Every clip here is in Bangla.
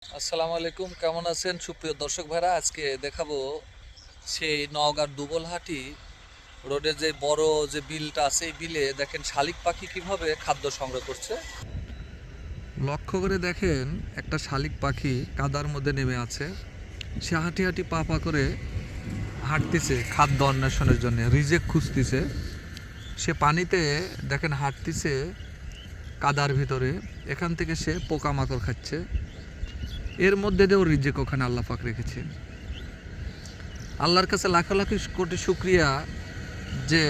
আসসালামু আলাইকুম, কেমন আছেন সুপ্রিয় দর্শক ভাইরা? আজকে দেখাবো সেই নওগাঁর দুবলহাটি রোডে যে বড় যে বিলটা আছে, এই বিলে দেখেন শালিক পাখি কিভাবে খাদ্য সংগ্রহ করছে। লক্ষ্য করে দেখেন একটা শালিক পাখি কাদার মধ্যে নেমে আছে। সে হাঁটি হাঁটি পা পা করে হাঁটতেছে খাদ্য অন্বেষণের জন্য, রিজেক খুঁজতেছে। সে পানিতে দেখেন হাঁটতেছে কাদার ভিতরে, এখান থেকে সে পোকামাকড় খাচ্ছে। এর মধ্যে দিয়েও রিজেক ওখানে আল্লাহ পাক রেখেছেন। আল্লাহর কাছে লাখো লাখো কোটি শুক্রিয়া যে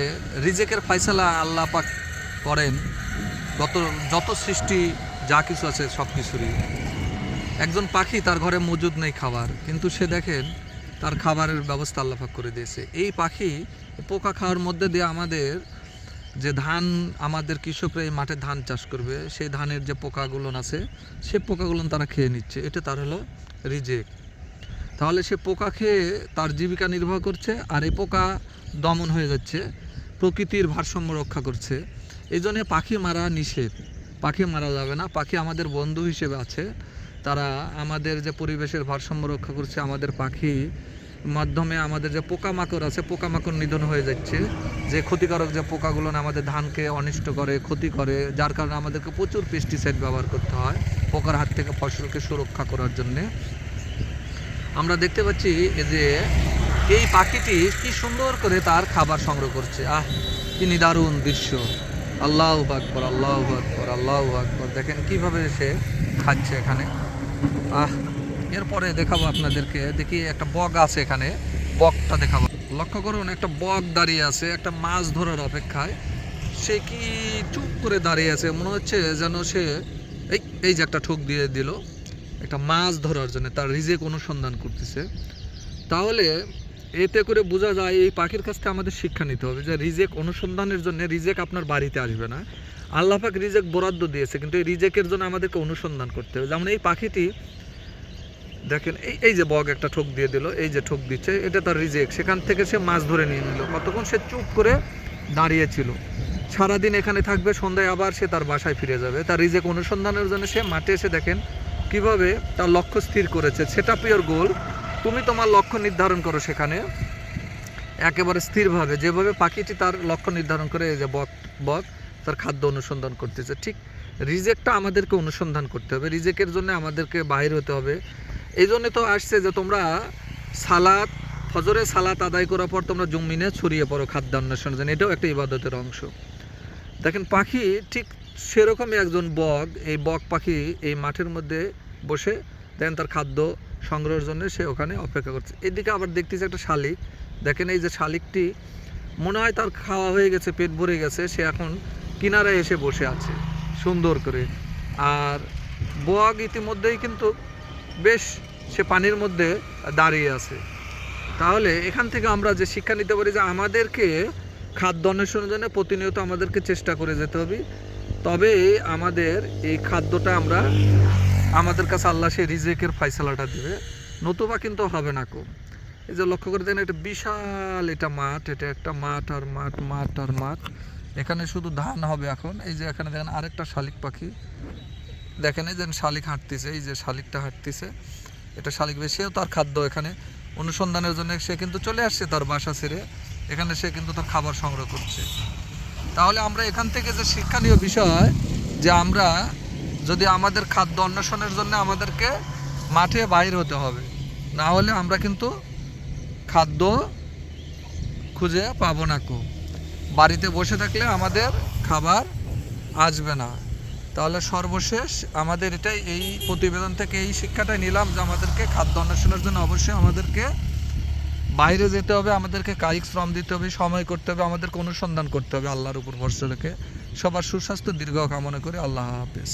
রিজেকের ফয়সালা আল্লাহ পাক করেন। যত সৃষ্টি যা কিছু আছে সব কিছুরই। একজন পাখি তার ঘরে মজুদ নেই খাবার, কিন্তু সে দেখেন তার খাবারের ব্যবস্থা আল্লাহ পাক করে দিয়েছে। এই পাখি পোকা খাওয়ার মধ্যে দিয়ে আমাদের যে ধান, আমাদের কৃষকরা এই মাঠে ধান চাষ করবে, সেই ধানের যে পোকাগুলো আছে সে পোকাগুলো তারা খেয়ে নিচ্ছে। এটা তার হলো রিজেক। তাহলে সে পোকা খেয়ে তার জীবিকা নির্বাহ করছে, আর এই পোকা দমন হয়ে যাচ্ছে, প্রকৃতির ভারসাম্য রক্ষা করছে। এই জন্যে পাখি মারা নিষেধ, পাখি মারা যাবে না। পাখি আমাদের বন্ধু হিসেবে আছে, তারা আমাদের যে পরিবেশের ভারসাম্য রক্ষা করছে। আমাদের পাখি মাধ্যমে আমাদের যে পোকামাকড় আছে, পোকামাকড় নিধন হয়ে যাচ্ছে। যে ক্ষতিকারক যে পোকাগুলো আমাদের ধানকে অনিষ্ট করে, ক্ষতি করে, যার কারণে আমাদেরকে প্রচুর পেস্টিসাইড ব্যবহার করতে হয় পোকার হাত থেকে ফসলকে সুরক্ষা করার জন্যে। আমরা দেখতে পাচ্ছি যে এই পাখিটি কি সুন্দর করে তার খাবার সংগ্রহ করছে। কি নিদারুণ দৃশ্য! আল্লাহু আকবার, আল্লাহু আকবার, আল্লাহু আকবার। দেখেন কিভাবে সে খাচ্ছে এখানে। এরপরে দেখাবো আপনাদেরকে, দেখি একটা বক আছে এখানে, বকটা দেখাবো। লক্ষ্য করুন, একটা বক দাঁড়িয়ে আছে একটা মাছ ধরার অপেক্ষায়। সে কি চুপ করে দাঁড়িয়ে আছে, মনে হচ্ছে যেন সে এই যে একটা ঠোক দিয়ে দিল একটা মাছ ধরার জন্য, তার রিজেক অনুসন্ধান করতেছে। তাহলে এতে করে বোঝা যায় এই পাখির কাছ থেকে আমাদের শিক্ষা নিতে হবে যে রিজেক অনুসন্ধানের জন্য রিজেক আপনার বাড়িতে আসবে না। আল্লাহ পাক রিজেক বরাদ্দ দিয়েছে, কিন্তু এই রিজেকের জন্য আমাদেরকে অনুসন্ধান করতে হবে। যেমন এই পাখিটি দেখেন, এই যে বক একটা ঠোক দিয়ে দিল, এই যে ঠোক দিচ্ছে, এটা তার রিজেক। সেখান থেকে সে মাছ ধরে নিয়ে নিল। কতক্ষণ সে চুপ করে দাঁড়িয়েছিল। সারাদিন এখানে থাকবে, সন্ধ্যায় আবার সে তার বাসায় ফিরে যাবে। তার রিজেক অনুসন্ধানের জন্য সে মাঠে এসে দেখেন কিভাবে তার লক্ষ্য স্থির করেছে। সেটা পিওর গোল। তুমি তোমার লক্ষ্য নির্ধারণ করো সেখানে একেবারে স্থিরভাবে, যেভাবে পাখিটি তার লক্ষ্য নির্ধারণ করে। এই যে বক তার খাদ্য অনুসন্ধান করতেছে। ঠিক রিজেকটা আমাদেরকে অনুসন্ধান করতে হবে, রিজেকের জন্য আমাদেরকে বাহির হতে হবে। এই জন্য তো আসছে যে তোমরা ফজরের সালাত আদায় করার পর তোমরা জমিনে ছড়িয়ে পড়ো খাদ্য অন্বেষণের জন্য। এটাও একটা ইবাদতের অংশ। দেখেন পাখি ঠিক সেরকমই একজন বক। এই বক পাখি এই মাঠের মধ্যে বসে দেখেন তার খাদ্য সংগ্রহের জন্য সে ওখানে অপেক্ষা করছে। এদিকে আবার দেখতেছে একটা শালিক। দেখেন এই যে শালিকটি মনে হয় তার খাওয়া হয়ে গেছে, পেট ভরে গেছে, সে এখন কিনারে এসে বসে আছে সুন্দর করে। আর বক ইতিমধ্যেই কিন্তু বেশ সে পানির মধ্যে দাঁড়িয়ে আছে। তাহলে এখান থেকে আমরা যে শিক্ষা নিতে পারি যে আমাদেরকে খাদ্য অন্বেষণের জন্য প্রতিনিয়ত আমাদেরকে চেষ্টা করে যেতে হবে, তবে আমাদের এই খাদ্যটা আমাদের কাছে আল্লাহ সেই রিজেকের ফয়সালাটা দেবে, নতুবা কিন্তু হবে না কম। এই যে লক্ষ্য করে দেখেন, এটা বিশাল এটা মাঠ, এটা একটা মাঠ আর মাঠ, মাঠ আর মাঠ। এখানে শুধু ধান হবে এখন। এই যে এখানে দেখেন আরেকটা শালিক পাখি, দেখেন এই যে শালিক হাঁটতেছে, এই যে শালিকটা হাঁটতেছে, এটা শালিক। সেও তার খাদ্য এখানে অনুসন্ধানের জন্য সে কিন্তু চলে আসছে তার বাসা ছেড়ে, এখানে সে কিন্তু তার খাবার সংগ্রহ করছে। তাহলে আমরা এখান থেকে যে শিক্ষণীয় বিষয়, যে আমরা যদি আমাদের খাদ্য অন্বেষণের জন্য আমাদেরকে মাঠে বাইর হতে হবে, না হলে আমরা কিন্তু খাদ্য খুঁজে পাবো না। বাড়িতে বসে থাকলে আমাদের খাবার আসবে না। তাহলে সর্বশেষ আমাদের এটাই, এই প্রতিবেদন থেকে এই শিক্ষাটাই নিলাম যে আমাদেরকে খাদ্য অন্বেষণের জন্য অবশ্যই আমাদেরকে বাইরে যেতে হবে, আমাদেরকে কায়িক শ্রম দিতে হবে, সময় করতে হবে, আমাদেরকে অনুসন্ধান করতে হবে আল্লাহর উপর ভরসা রেখে। সবার সুস্বাস্থ্য দীর্ঘ কামনা করে আল্লাহ হাফেজ।